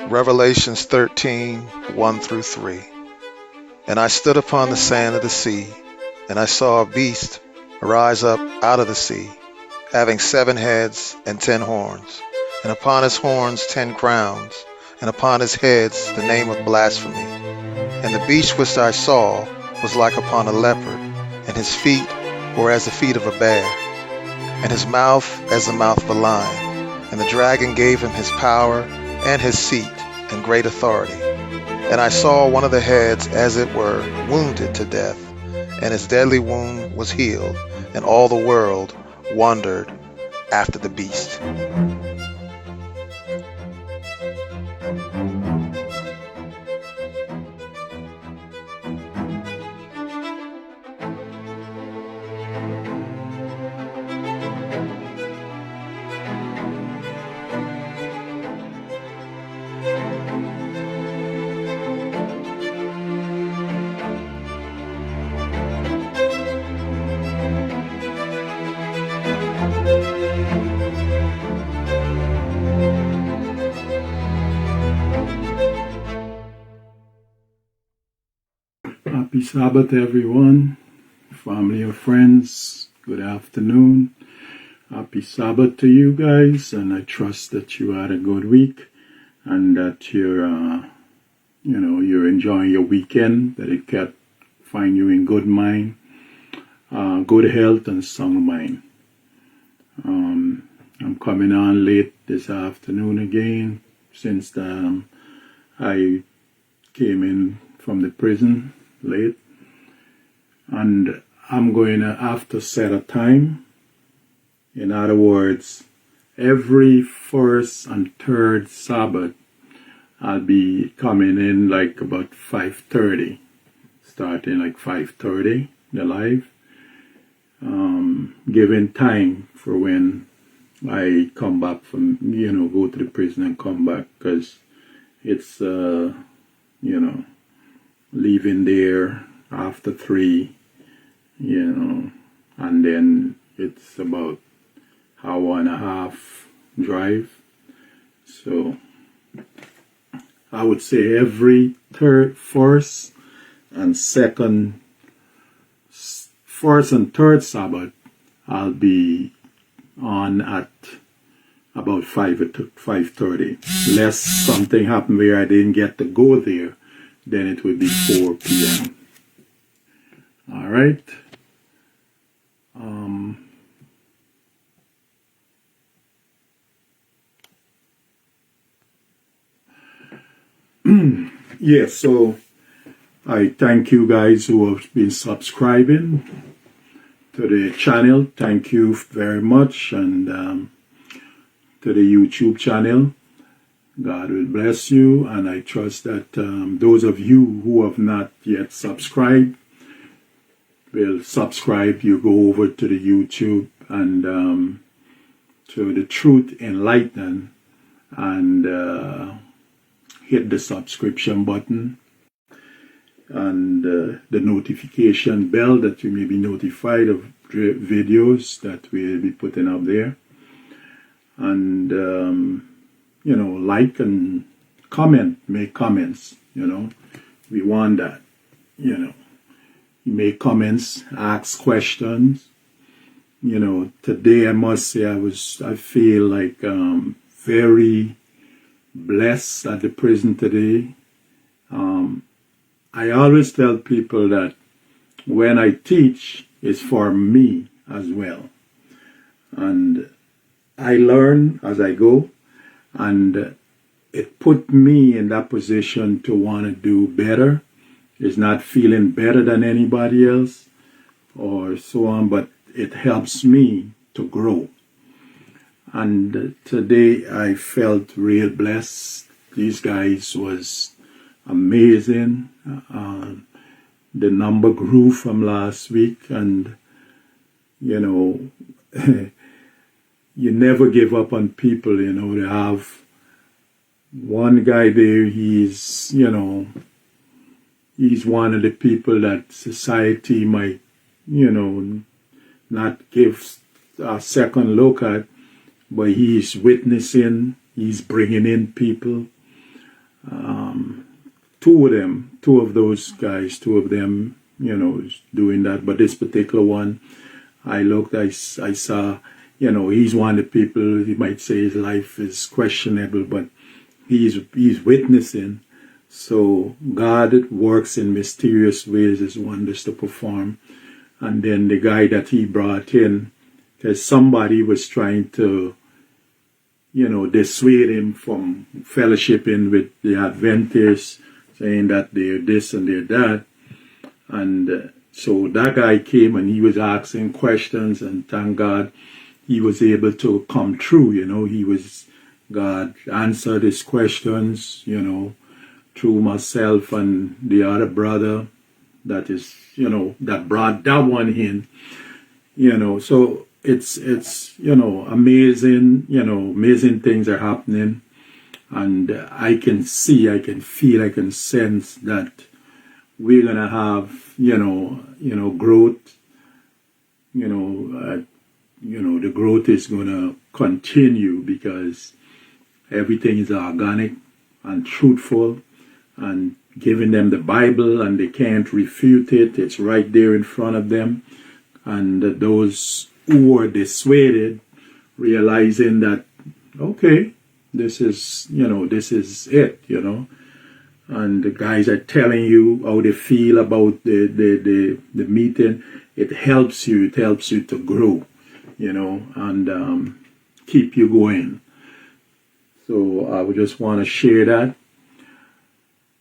Revelations 13, 1 through 3. And I stood upon the sand of the sea, and I saw a beast arise up out of the sea, having 7 heads and 10 horns, and upon his horns 10 crowns, and upon his heads the name of blasphemy. And the beast which I saw was like upon a leopard, and his feet were as the feet of a bear, and his mouth as the mouth of a lion. And the dragon gave him his power and his seat and great authority. And I saw one of the heads, as it were, wounded to death, and his deadly wound was healed, and all the world wondered after the beast. Happy Sabbath, everyone, family or friends. Good afternoon. Happy Sabbath to you guys, and I trust that you had a good week and that you're enjoying your weekend. That it kept find you in good mind, good health, and sound mind. I'm coming on late this afternoon again since I came in from the prison late, and I'm going to have to set a time. In other words, every first and third Sabbath I'll be coming in like about 5:30, starting like 5:30 the live, giving time for when I come back from go to the prison and come back, because it's leaving there after 3, and then it's about hour and a half drive. So I would say every first and third Sabbath I'll be on at about 5:30. Unless something happened where I didn't get to go there, then it would be 4 p.m. All right. Yeah, so I thank you guys who have been subscribing to the channel. Thank you very much, and to the YouTube channel. God will bless you, and I trust that those of you who have not yet subscribed will subscribe. You go over to the YouTube and to the Truth Enlightened and hit the subscription button and the notification bell, that you may be notified of videos that we'll be putting up there. And like and comment, make comments. We want that. You make comments, ask questions. Today I must say I feel like very blessed at the prison today. I always tell people that when I teach, it's for me as well, and I learn as I go, and it put me in that position to want to do better. It's not feeling better than anybody else or so on, but it helps me to grow. And today I felt real blessed. These guys was amazing. The number grew from last week, and you never give up on people. They have one guy there. He's one of the people that society might not give a second look at, but he's witnessing, he's bringing in people, two of those guys, two of them, is doing that. But this particular one, I looked, I saw, he's one of the people, you might say his life is questionable, but he's witnessing. So God works in mysterious ways, his wonders to perform. And then the guy that he brought in, because somebody was trying to, dissuade him from fellowshipping with the Adventists, saying that they're this and they're that. And so that guy came and he was asking questions, and thank God he was able to come through. God answered his questions, through myself and the other brother that is, that brought that one in, so it's amazing, amazing things are happening. And I can see, I can feel, I can sense that we're going to have, growth, the growth is going to continue because everything is organic and truthful, and giving them the Bible and they can't refute it. It's right there in front of them. And those who are dissuaded, realizing that, okay, this is it, and the guys are telling you how they feel about the meeting. It helps you to grow, and keep you going. So I would just want to share that.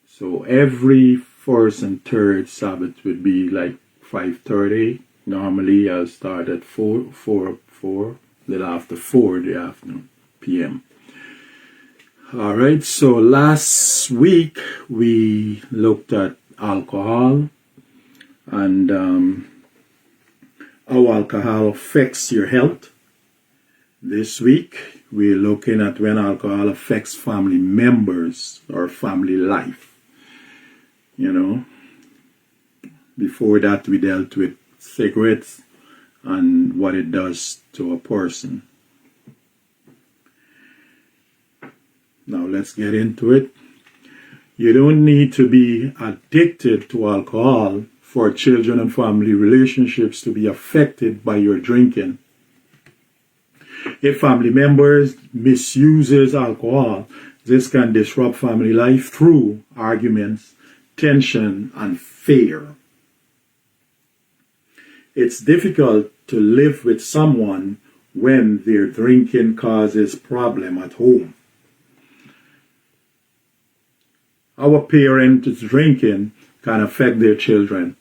So every first and third Sabbath would be like 5:30. Normally I'll start at 4, little after 4 in the afternoon, p.m. All right, so last week we looked at alcohol and how alcohol affects your health. This week we're looking at when alcohol affects family members or family life. Before that we dealt with cigarettes and what it does to a person. Now let's get into it. You don't need to be addicted to alcohol for children and family relationships to be affected by your drinking. If family members misuses alcohol, this can disrupt family life through arguments, tension, and fear. It's difficult to live with someone when their drinking causes problem at home. Our parents' drinking can affect their children.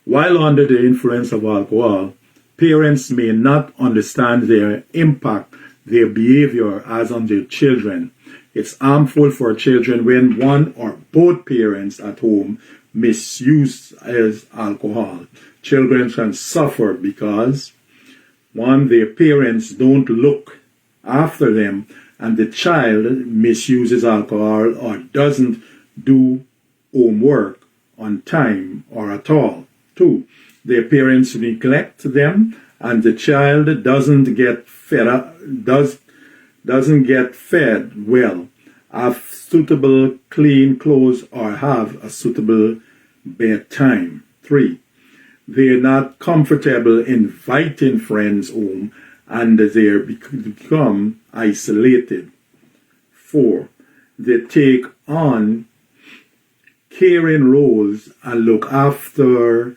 While under the influence of alcohol, parents may not understand their impact, their behavior as on their children. It's harmful for children when one or both parents at home misuse alcohol. Children can suffer because, one, their parents don't look after them, and the child misuses alcohol or doesn't do homework on time or at all. Two, their parents neglect them, and the child doesn't get fed well, have suitable clean clothes, or have a suitable bedtime. Three, they're not comfortable inviting friends home, and they become isolated. Four, they take on caring roles and look after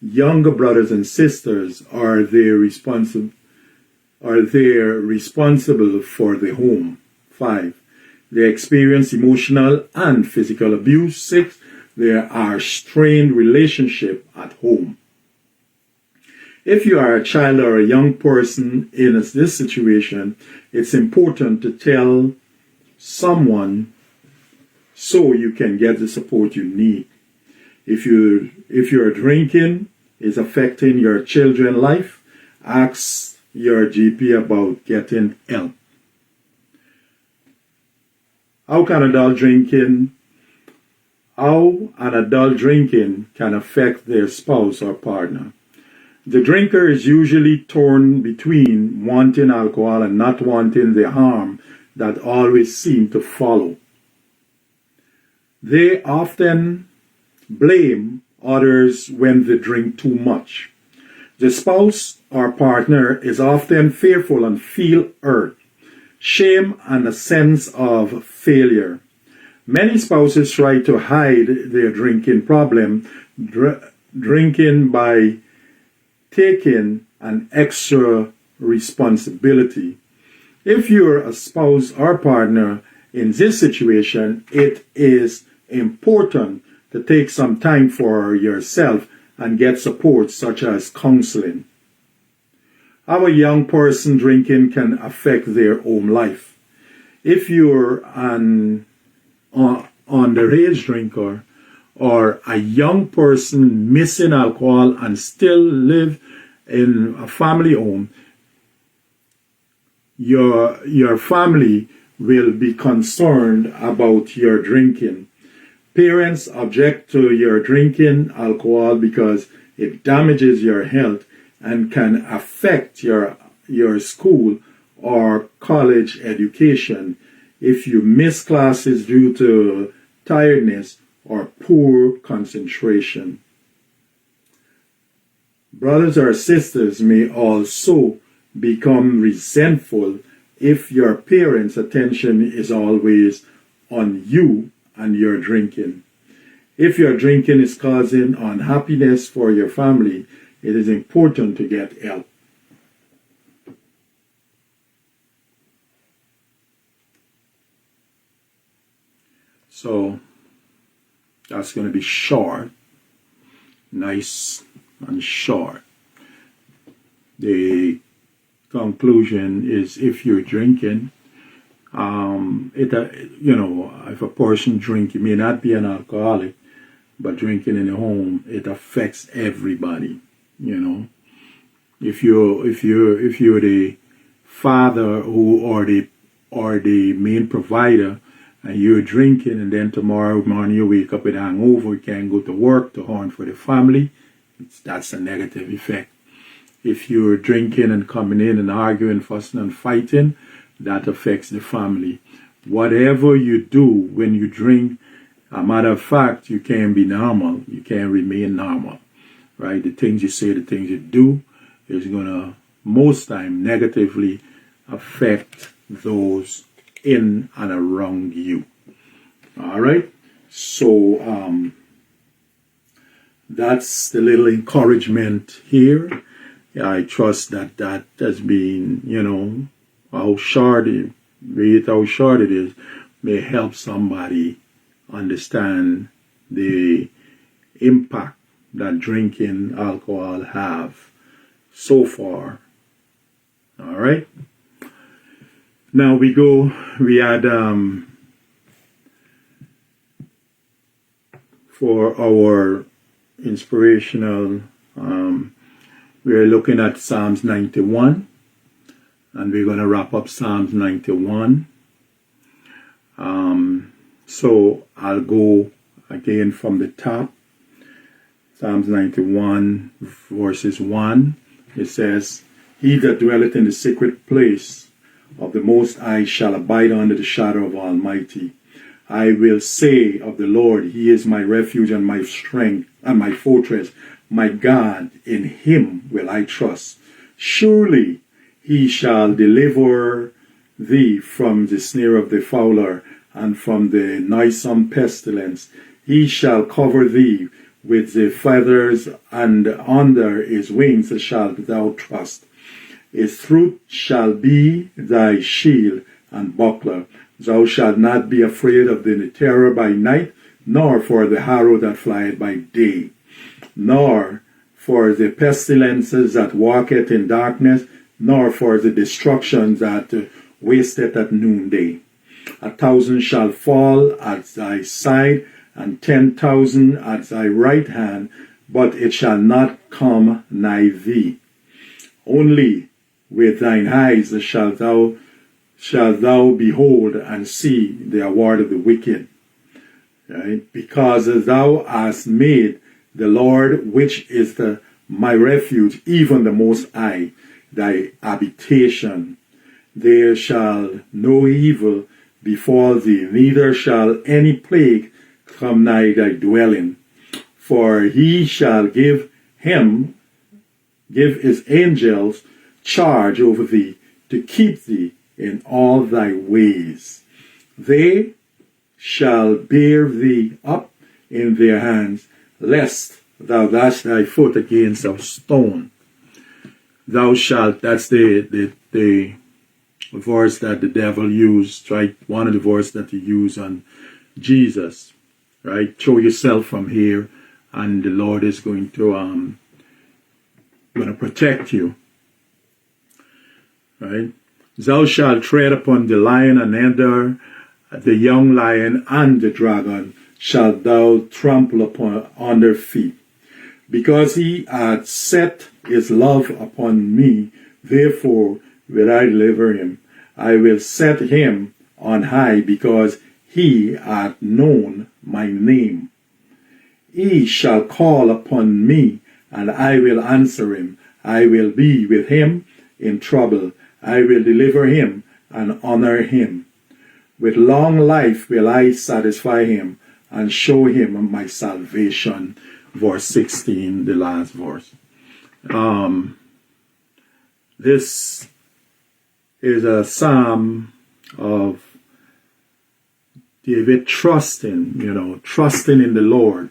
younger brothers and sisters, or they're responsible for the home. 5, they experience emotional and physical abuse. 6, there are strained relationships at home. If you are a child or a young person in this situation, it's important to tell someone so you can get the support you need. If your drinking is affecting your children's life, ask your GP about getting help. How an adult drinking can affect their spouse or partner. The drinker is usually torn between wanting alcohol and not wanting the harm that always seems to follow. They often blame others when they drink too much. The spouse or partner is often fearful and feel hurt, shame, and a sense of failure. Many spouses try to hide their drinking problem, drinking by taking an extra responsibility. If you're a spouse or partner in this situation, it is important to take some time for yourself and get support such as counseling. How a young person drinking can affect their home life. If you're an underage drinker or a young person missing alcohol and still live in a family home, your family will be concerned about your drinking. Parents object to your drinking alcohol because it damages your health and can affect your school or college education if you miss classes due to tiredness or poor concentration. Brothers or sisters may also become resentful if your parents' attention is always on you and your drinking. If your drinking is causing unhappiness for your family, it is important to get help. So that's going to be short, nice and short. The conclusion is if you're drinking, if a person drink, it may not be an alcoholic, but drinking in the home, it affects everybody. If you're the father or the main provider, and you're drinking, and then tomorrow morning you wake up with a hangover, you can't go to work to earn for the family, that's a negative effect. If you're drinking and coming in and arguing, fussing and fighting, that affects the family. Whatever you do when you drink, a matter of fact, you can't be normal. You can't remain normal, right? The things you say, the things you do is going to, most time, negatively affect those in and around you. All right? So that's the little encouragement here. I trust that has been, how short it is, may help somebody understand the impact that drinking alcohol have so far. All right. Now we had for our inspirational, we're looking at Psalms 91, and we're going to wrap up Psalms 91. So I'll go again from the top. Psalms 91, verses 1. It says, "He that dwelleth in the secret place of the Most High shall abide under the shadow of Almighty. I will say of the Lord, He is my refuge and my strength and my fortress. My God, in Him will I trust. Surely He shall deliver thee from the snare of the fowler and from the noisome pestilence. He shall cover thee with the feathers, and under His wings shalt thou trust. His truth shall be thy shield and buckler. Thou shalt not be afraid of the terror by night, nor for the arrow that flieth by day, nor for the pestilences that walketh in darkness, nor for the destruction that wasteth at noonday. 1,000 shall fall at thy side, and 10,000 at thy right hand, but it shall not come nigh thee. Only with thine eyes shalt thou behold and see the reward of the wicked. Right? Because thou hast made the Lord, which is my refuge, even the Most High, thy habitation. There shall no evil befall thee, neither shall any plague come nigh thy dwelling. For he shall give his angels charge over thee, to keep thee in all thy ways. They shall bear thee up in their hands, lest thou dash thy foot against a stone. Thou shalt, that's the verse that the devil used, right? One of the verses that he used on Jesus, right? Throw yourself from here, and the Lord is going to protect you, right? Thou shalt tread upon the lion and adder, the young lion and the dragon shalt thou trample upon under feet. Because he hath set his love upon me, therefore will I deliver him. I will set him on high, because he hath known my name. He shall call upon me, and I will answer him. I will be with him in trouble. I will deliver him and honor him. With long life will I satisfy him and show him my salvation. Verse 16, the last verse. This is a psalm of David trusting in the Lord,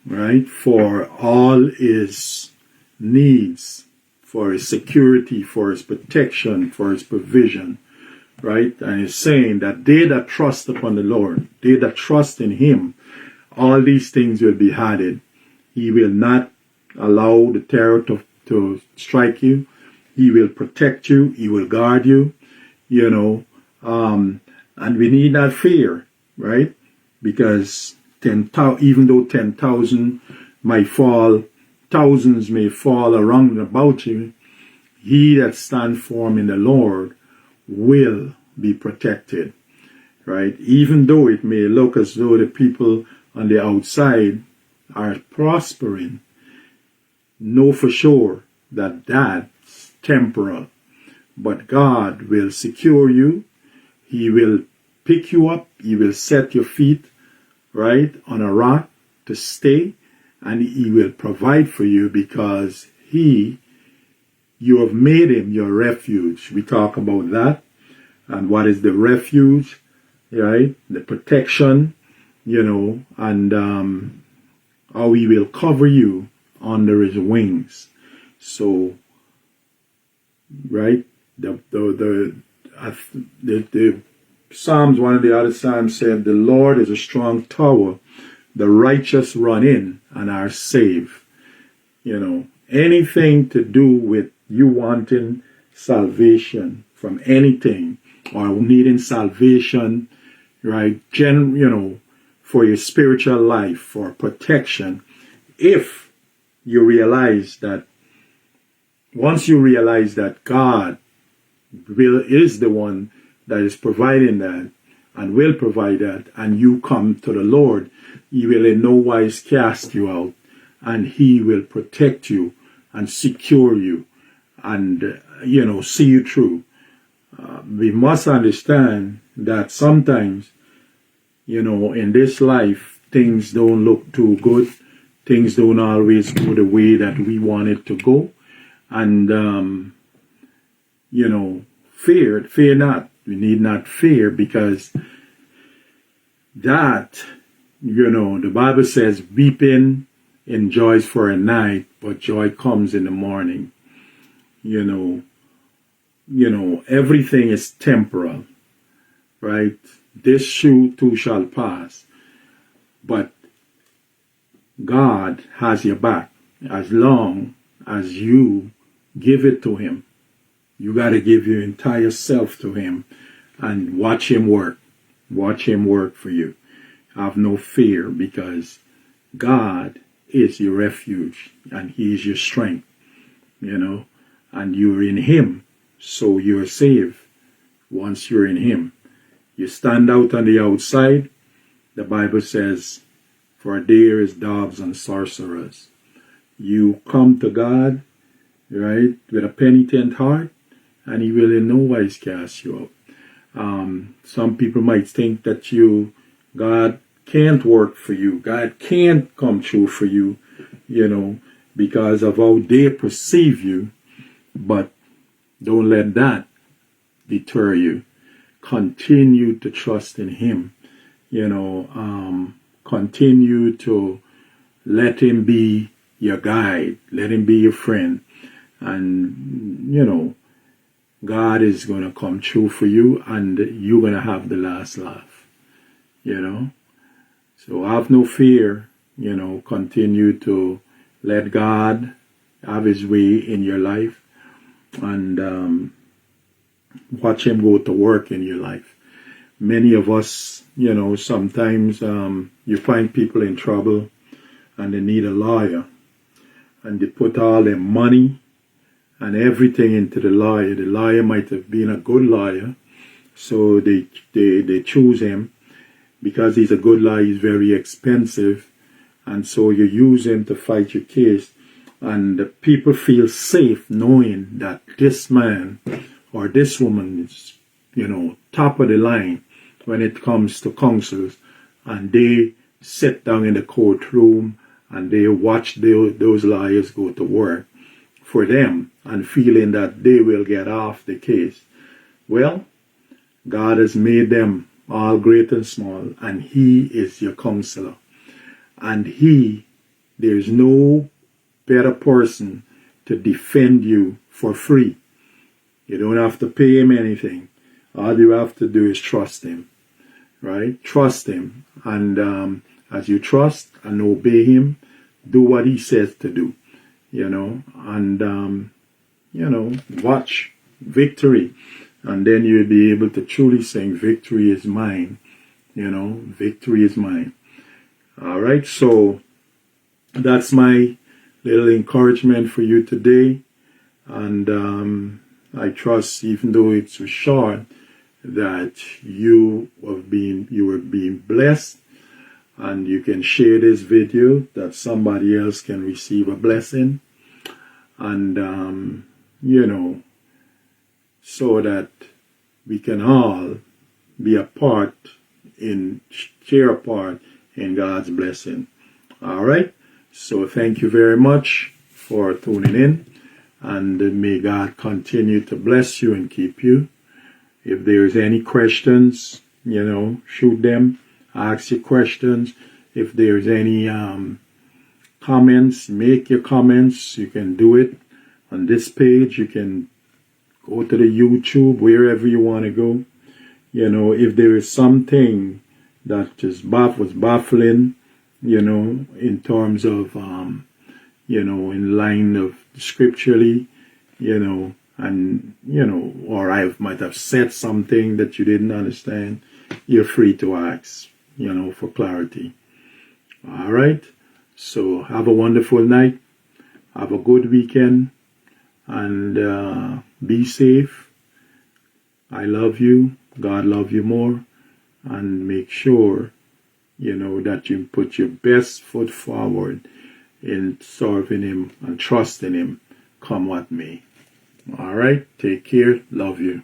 right, for all his needs, for his security, for his protection, for his provision, right? And he's saying that they that trust upon the Lord, they that trust in him, all these things will be added. He will not allow the terror to strike you. He will protect you. He will guard you, and we need not fear, right? Because even though 10,000 might fall, thousands may fall around and about you, he that stands firm in the Lord will be protected, right? Even though it may look as though the people on the outside are prospering, know for sure that that's temporal. But God will secure you. He will pick you up. He will set your feet, right, on a rock to stay. And he will provide for you, because you have made him your refuge. We talk about that. And what is the refuge, right? The protection, and how he will cover you under his wings. So, right, the Psalms, one of the other Psalms said, the Lord is a strong tower. The righteous run in and are saved. Anything to do with you wanting salvation from anything, or needing salvation, right? For your spiritual life, for protection. If you realize that, once you realize that God is the one that is providing that and will provide that, and you come to the Lord, he will in no wise cast you out, and he will protect you and secure you and, see you through. We must understand that sometimes, in this life, things don't look too good. Things don't always go the way that we want it to go. And, fear not. We need not fear, because that, the Bible says, weeping endures for a night, but joy comes in the morning. Everything is temporal, right? This shoe too shall pass. But God has your back as long as you give it to him. You got to give your entire self to him and watch him work. Watch him work for you. Have no fear, because God is your refuge and he is your strength, and you're in him. So you're saved once you're in him. You stand out on the outside, the Bible says, for there is dogs and sorcerers. You come to God, right, with a penitent heart, and he will in no wise cast you out. Some people might think that God can't work for you. God can't come true for you, because of how they perceive you. But don't let that deter you. Continue to trust in Him. Continue to let Him be your guide. Let Him be your friend. And, God is going to come true for you, and you're going to have the last laugh. So have no fear. Continue to let God have His way in your life, and watch Him go to work in your life. Many of us, sometimes you find people in trouble and they need a lawyer, and they put all their money and everything into the lawyer. The lawyer might have been a good lawyer, so they choose him because he's a good lawyer. He's very expensive, and so you use him to fight your case. And the people feel safe knowing that this man or this woman is, top of the line when it comes to counsels, and they sit down in the courtroom and they watch those lawyers go to work for them and feeling that they will get off the case. Well, God has made them all great and small, and He is your counselor. And there's no better person to defend you for free. You don't have to pay Him anything. All you have to do is trust Him, right? Trust Him. And as you trust and obey Him, do what He says to do, and watch victory. And then you'll be able to truly sing, victory is mine. Victory is mine. All right, so that's my little encouragement for you today. And I trust, even though it's so short, that you were being blessed, and you can share this video that somebody else can receive a blessing. And so that we can all be share a part in God's blessing. All right. So thank you very much for tuning in, and may God continue to bless you and keep you. If there's any questions, shoot them, ask your questions. If there's any comments, make your comments. You can do it on this page. You can go to the YouTube, wherever you want to go. If there is something that just was baffling, in terms of, in line of scripturally, and, or I might have said something that you didn't understand, you're free to ask, for clarity. All right. So have a wonderful night. Have a good weekend. And be safe. I love you. God love you more. And make sure, that you put your best foot forward in serving Him and trusting Him, come what may. All right. Take care. Love you.